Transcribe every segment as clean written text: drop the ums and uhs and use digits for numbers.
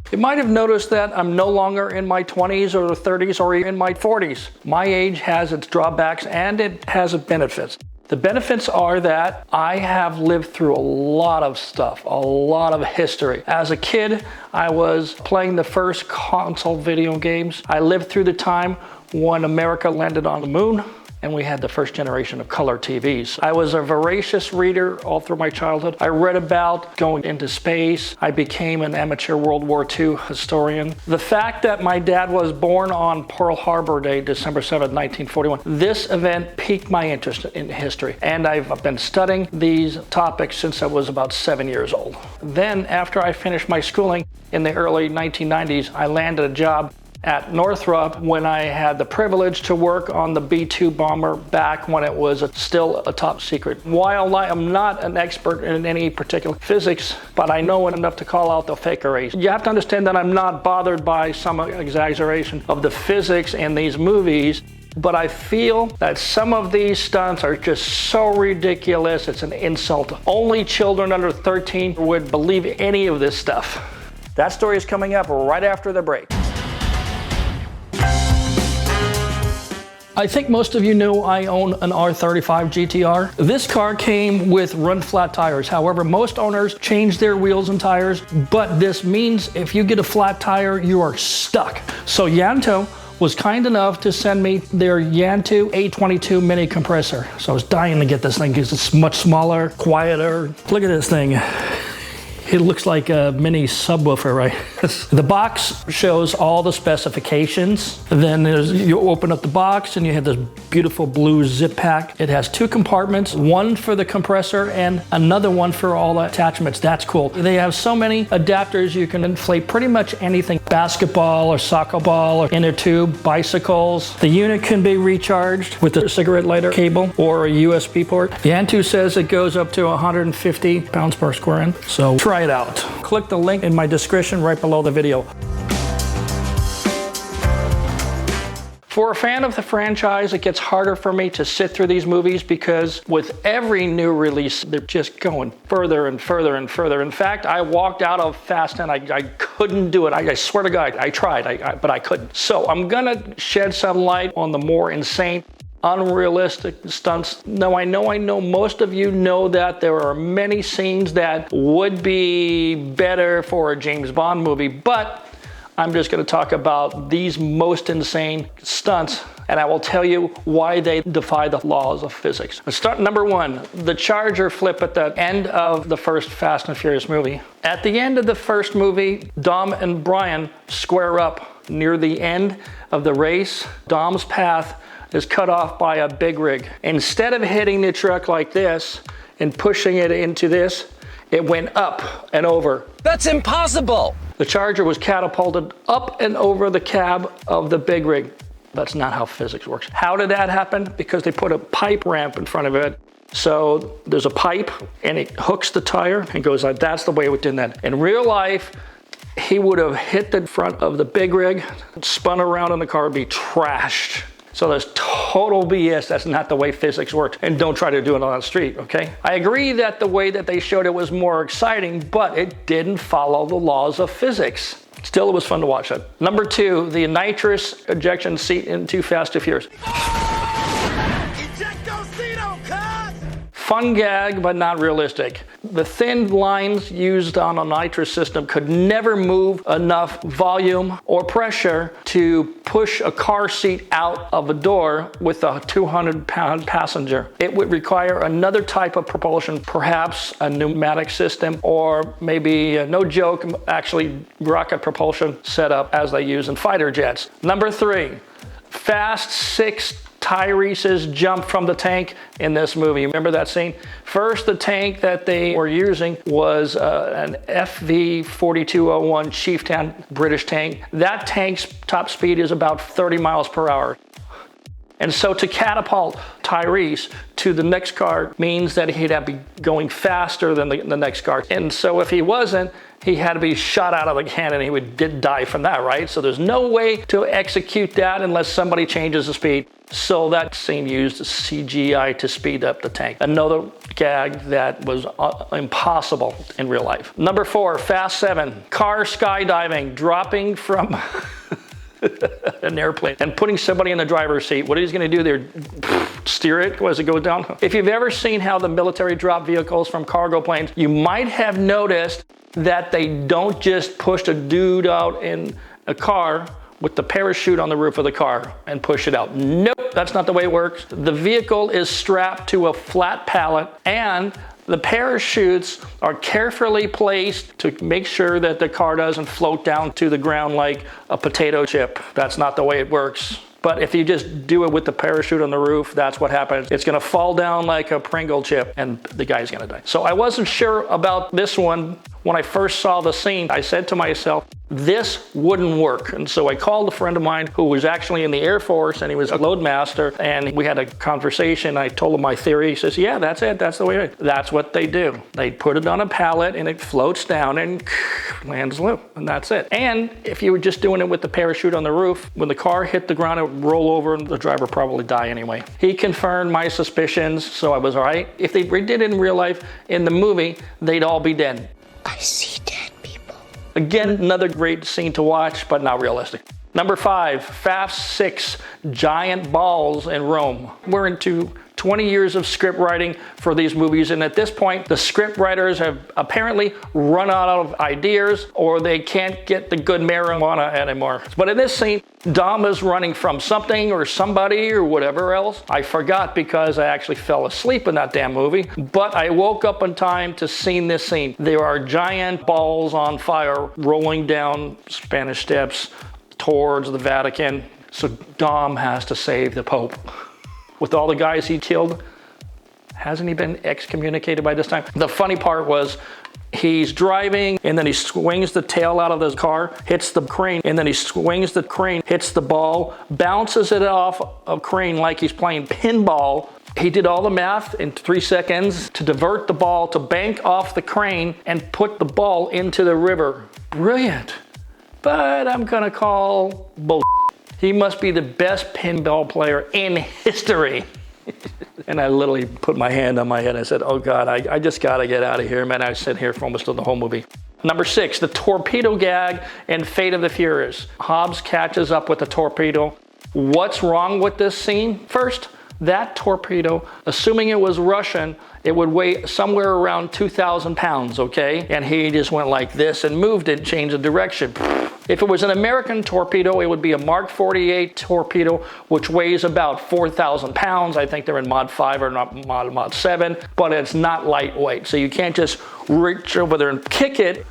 You might have noticed that I'm no longer in my 20s or 30s or even in my 40s. My age has its drawbacks and it has its benefits. The benefits are that I have lived through a lot of stuff, a lot of history. As a kid, I was playing the first console video games. I lived through the time when America landed on the moon and we had the first generation of color TVs. I was a voracious reader all through my childhood. I read about going into space. I became an amateur World War II historian. The fact that my dad was born on Pearl Harbor Day, December 7th, 1941, this event piqued my interest in history. And I've been studying these topics since I was about 7 years old. Then, after I finished my schooling in the early 1990s, I landed a job at Northrop when I had the privilege to work on the B-2 bomber back when it was still a top secret. While I am not an expert in any particular physics, but I know enough to call out the fakeries. You have to understand that I'm not bothered by some exaggeration of the physics in these movies, but I feel that some of these stunts are just so ridiculous, it's an insult. Only children under 13 would believe any of this stuff. That story is coming up right after the break. I think most of you know I own an R35 GTR. This car came with run-flat tires. However, most owners change their wheels and tires, but this means if you get a flat tire, you are stuck. So Yantu was kind enough to send me their Yantu A22 mini compressor. So I was dying to get this thing because it's much smaller, quieter. Look at this thing. It looks like a mini subwoofer, right? The box shows all the specifications. Then you open up the box and you have this beautiful blue zip pack. It has 2 compartments, one for the compressor and another one for all the attachments. That's cool. They have so many adapters you can inflate pretty much anything. Basketball or soccer ball or inner tube, bicycles. The unit can be recharged with a cigarette lighter cable or a USB port. Yantu says it goes up to 150 pounds per square inch. So try it out. Click the link in my description right below the video. For a fan of the franchise, it gets harder for me to sit through these movies because with every new release, they're just going further and further and further. In fact, I walked out of Fast 10. I couldn't do it. I swear to God, I tried, but I couldn't. So I'm gonna shed some light on the more insane, unrealistic stunts. Now I know most of you know that there are many scenes that would be better for a James Bond movie, but I'm just going to talk about these most insane stunts, and I will tell you why they defy the laws of physics. Stunt number 1, the Charger flip at the end of the first Fast and Furious movie. At the end of the first movie, Dom and Brian square up. Near the end of the race, Dom's path is cut off by a big rig. Instead of hitting the truck like this and pushing it into this, it went up and over. That's impossible! The Charger was catapulted up and over the cab of the big rig. That's not how physics works. How did that happen? Because they put a pipe ramp in front of it. So there's a pipe and it hooks the tire and goes like, that's the way it did that. In real life, he would have hit the front of the big rig, spun around in the car, be trashed. So there's total BS. That's not the way physics works. And don't try to do it on the street, okay? I agree that the way that they showed it was more exciting, but it didn't follow the laws of physics. Still, it was fun to watch it. Number 2, the nitrous ejection seat in Too Fast, Too Furious. Fun gag, but not realistic. The thin lines used on a nitrous system could never move enough volume or pressure to push a car seat out of a door with a 200-pound passenger. It would require another type of propulsion, perhaps a pneumatic system, or maybe, no joke, actually rocket propulsion setup as they use in fighter jets. Number 3, Fast 6 Tyrese's jump from the tank in this movie. Remember that scene? First, the tank that they were using was an FV-4201 Chieftain British tank. That tank's top speed is about 30 miles per hour. And so to catapult Tyrese to the next car means that he'd have to be going faster than the next car. And so if he wasn't, he had to be shot out of the cannon and he did die from that, right? So there's no way to execute that unless somebody changes the speed. So that scene used CGI to speed up the tank. Another gag that was impossible in real life. Number 4, Fast 7, car skydiving, dropping from an airplane and putting somebody in the driver's seat. What are you going to do there? Steer it as it goes down? If you've ever seen how the military drop vehicles from cargo planes, you might have noticed that they don't just push a dude out in a car with the parachute on the roof of the car and push it out. Nope, that's not the way it works. The vehicle is strapped to a flat pallet and the parachutes are carefully placed to make sure that the car doesn't float down to the ground like a potato chip. That's not the way it works. But if you just do it with the parachute on the roof, that's what happens. It's gonna fall down like a Pringle chip and the guy's gonna die. So I wasn't sure about this one. When I first saw the scene, I said to myself, this wouldn't work. And so I called a friend of mine who was actually in the Air Force and he was a loadmaster, and we had a conversation. I told him my theory. He says, yeah, that's it. That's the way it is. That's what they do. They put it on a pallet and it floats down and lands low, and that's it. And if you were just doing it with the parachute on the roof, when the car hit the ground, it would roll over and the driver probably die anyway. He confirmed my suspicions, so I was all right. If they did it in real life, in the movie, they'd all be dead. I see dead people. Again, another great scene to watch, but not realistic. Number 5, Fast 6, giant balls in Rome. We're into 20 years of script writing for these movies, and at this point, the script writers have apparently run out of ideas, or they can't get the good marijuana anymore. But in this scene, Dom is running from something or somebody or whatever else. I forgot because I actually fell asleep in that damn movie, but I woke up in time to see this scene. There are giant balls on fire rolling down Spanish Steps towards the Vatican. So Dom has to save the Pope. With all the guys he killed, hasn't he been excommunicated by this time? The funny part was, he's driving and then he swings the tail out of the car, hits the crane, and then he swings the crane, hits the ball, bounces it off a crane like he's playing pinball. He did all the math in 3 seconds to divert the ball, to bank off the crane and put the ball into the river. Brilliant. But I'm gonna call bull. He must be the best pinball player in history. And I literally put my hand on my head. I said, oh God, I just gotta get out of here, man. I sat here for almost the whole movie. Number 6, the torpedo gag in Fate of the Furious. Hobbs catches up with the torpedo. What's wrong with this scene? First, that torpedo, assuming it was Russian, it would weigh somewhere around 2,000 pounds, okay? And he just went like this and moved it, changed the direction. If it was an American torpedo, it would be a Mark 48 torpedo, which weighs about 4,000 pounds. I think they're in Mod 5 or not Mod 7, but it's not lightweight. So you can't just reach over there and kick it.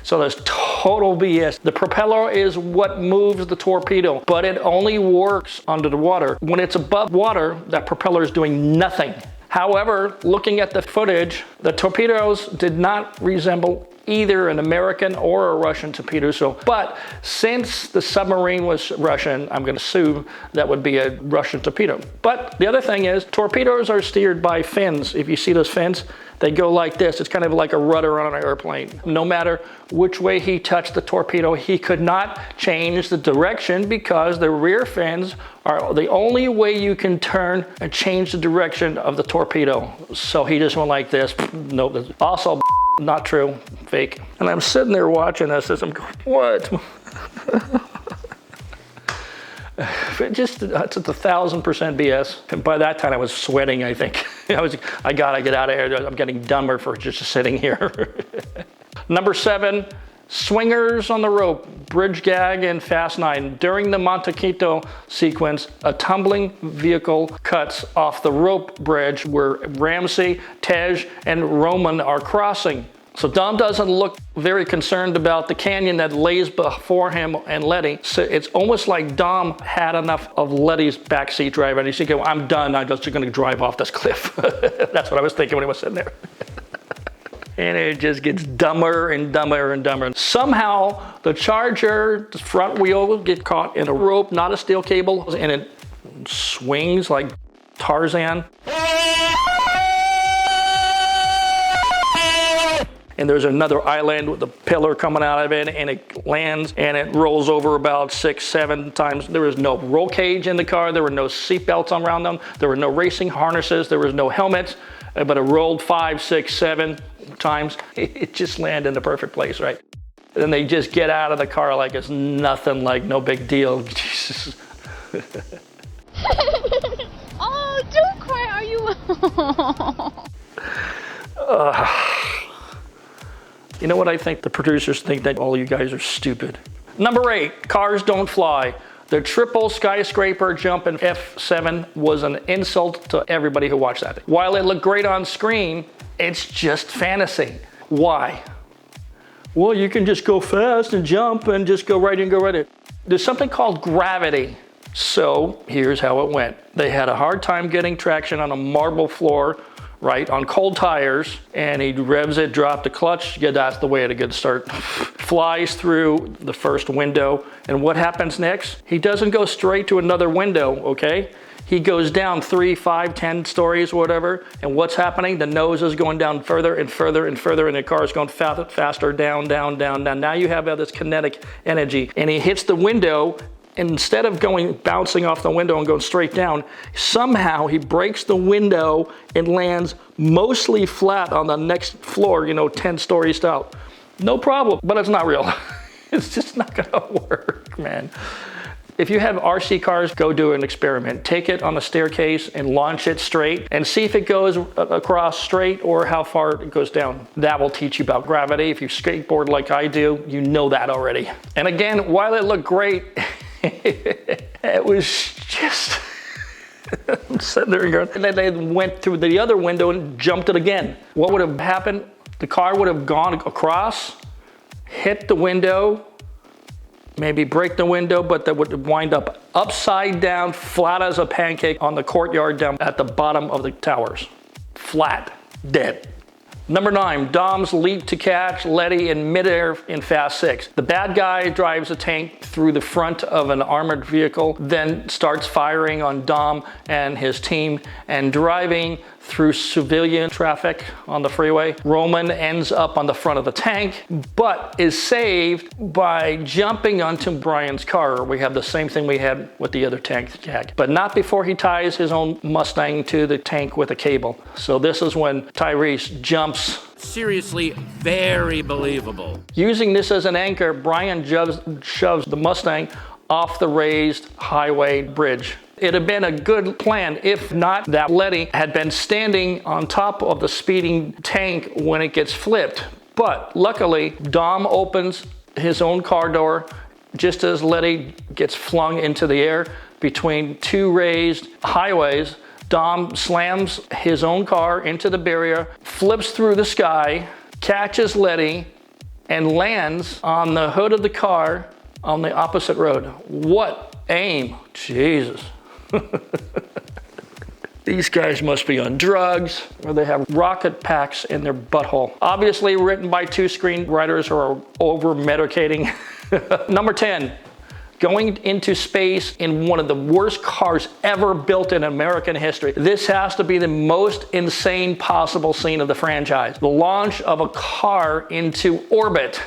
So there's total BS. The propeller is what moves the torpedo, but it only works under the water. When it's above water, that propeller is doing nothing. However, looking at the footage, the torpedoes did not resemble either an American or a Russian torpedo. But since the submarine was Russian, I'm going to assume that would be a Russian torpedo. But the other thing is, torpedoes are steered by fins. If you see those fins, they go like this. It's kind of like a rudder on an airplane. No matter which way he touched the torpedo, he could not change the direction because the rear fins are the only way you can turn and change the direction of the torpedo. So he just went like this. Nope. Also, not true, fake. And I'm sitting there watching this as I'm going, what? It's 1,000% BS. And by that time I was sweating, I think. I gotta get out of here. I'm getting dumber for just sitting here. Number 7, swingers on the rope, bridge gag in Fast 9. During the Monte Carlo sequence, a tumbling vehicle cuts off the rope bridge where Ramsey, Tej, and Roman are crossing. So Dom doesn't look very concerned about the canyon that lays before him and Letty. So it's almost like Dom had enough of Letty's backseat driver, and he's thinking, well, I'm done, I'm just gonna drive off this cliff. That's what I was thinking when he was sitting there. And it just gets dumber and dumber and dumber. Somehow the Charger, the front wheel get caught in a rope, not a steel cable, and it swings like Tarzan. and there's another island with a pillar coming out of it, and it lands and it rolls over about 6, 7 times. There was no roll cage in the car. There were no seat belts around them. There were no racing harnesses. There was no helmets, but it rolled 5, 6, 7 times. It just landed in the perfect place, right? And they just get out of the car like it's nothing, like no big deal. Jesus. Oh, don't cry, are you? You know what I think? The producers think that all you guys are stupid. Number 8, cars don't fly. The triple skyscraper jump in F7 was an insult to everybody who watched that. While it looked great on screen, it's just fantasy. Why? Well, you can just go fast and jump and just go right in, go right in. There's something called gravity. So here's how it went. They had a hard time getting traction on a marble floor, right, on cold tires, and he revs it, dropped the clutch. Yeah, that's the way to get a start. Flies through the first window, and what happens next? He doesn't go straight to another window, okay? He goes down 3, 5, 10 stories, whatever, and what's happening? The nose is going down further and further and further, and the car is going faster, down, down, down, down. Now you have this kinetic energy, and he hits the window, and instead of bouncing off the window and going straight down, somehow he breaks the window and lands mostly flat on the next floor, 10 stories out. No problem, but it's not real. It's just not gonna work, man. If you have RC cars, go do an experiment. Take it on a staircase and launch it straight and see if it goes across straight or how far it goes down. That will teach you about gravity. If you skateboard like I do, you know that already. And again, while it looked great, it was just, I'm sitting there going, and then they went through the other window and jumped it again. What would have happened? The car would have gone across, hit the window, maybe break the window, but that would wind up upside down, flat as a pancake on the courtyard down at the bottom of the towers. Flat, dead. Number 9, Dom's leap to catch Letty in midair in Fast 6. The bad guy drives a tank through the front of an armored vehicle, then starts firing on Dom and his team and driving through civilian traffic on the freeway. Roman ends up on the front of the tank, but is saved by jumping onto Brian's car. We have the same thing we had with the other tank jack, but not before he ties his own Mustang to the tank with a cable. So this is when Tyrese jumps. Seriously, very believable. Using this as an anchor, Brian shoves the Mustang off the raised highway bridge. It had been a good plan if not that Letty had been standing on top of the speeding tank when it gets flipped. But luckily, Dom opens his own car door just as Letty gets flung into the air between 2 raised highways. Dom slams his own car into the barrier, flips through the sky, catches Letty, and lands on the hood of the car on the opposite road. What aim, Jesus. These guys must be on drugs or they have rocket packs in their butthole. Obviously written by 2 screenwriters who are over-medicating. Number 10, going into space in one of the worst cars ever built in American history. This has to be the most insane possible scene of the franchise. The launch of a car into orbit.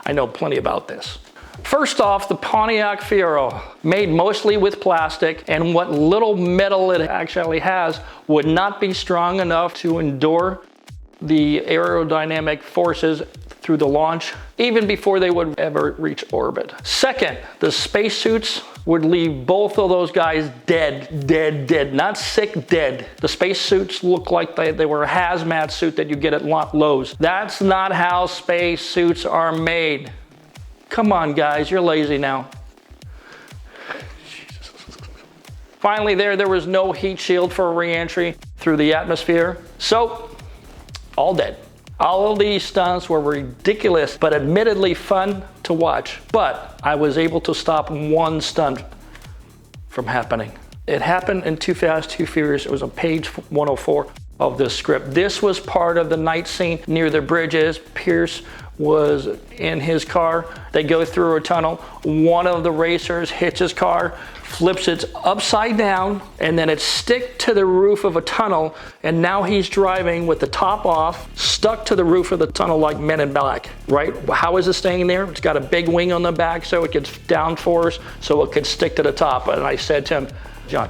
I know plenty about this. First off, the Pontiac Fiero, made mostly with plastic, and what little metal it actually has would not be strong enough to endure the aerodynamic forces through the launch, even before they would ever reach orbit. Second, the spacesuits would leave both of those guys dead, not sick, dead. The spacesuits look like they were a hazmat suit that you get at Lowe's. That's not how spacesuits are made. Come on, guys, you're lazy now. Finally, there was no heat shield for re-entry through the atmosphere. So, all dead. All of these stunts were ridiculous, but admittedly fun to watch. But I was able to stop one stunt from happening. It happened in Too Fast, Too Furious. It was on page 104 of the script. This was part of the night scene near the bridges. Pierce was in his car. They go through a tunnel. One of the racers hits his car, flips it upside down, and then it sticks to the roof of a tunnel, and now he's driving with the top off, stuck to the roof of the tunnel like Men in Black, right? How is it staying there? It's got a big wing on the back so it gets downforce, so it could stick to the top. And I said to him, John,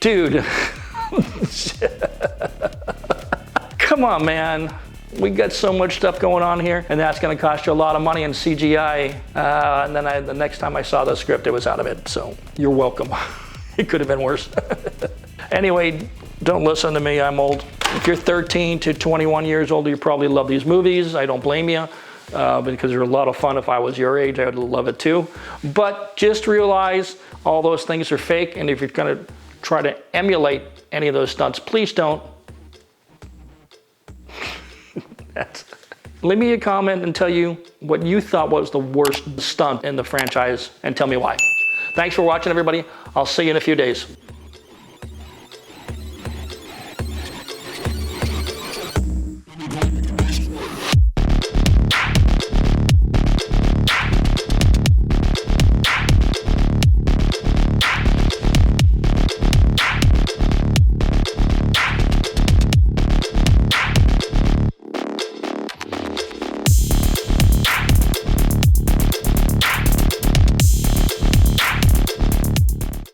dude, come on, man. We got so much stuff going on here, and that's going to cost you a lot of money in CGI. And then the next time I saw the script, it was out of it. So you're welcome. It could have been worse. Anyway, don't listen to me. I'm old. If you're 13 to 21 years old, you probably love these movies. I don't blame you because they're a lot of fun. If I was your age, I would love it too. But just realize all those things are fake, and if you're going to try to emulate any of those stunts, please don't. Leave me a comment and tell you what you thought was the worst stunt in the franchise and tell me why. Thanks for watching, everybody. I'll see you in a few days.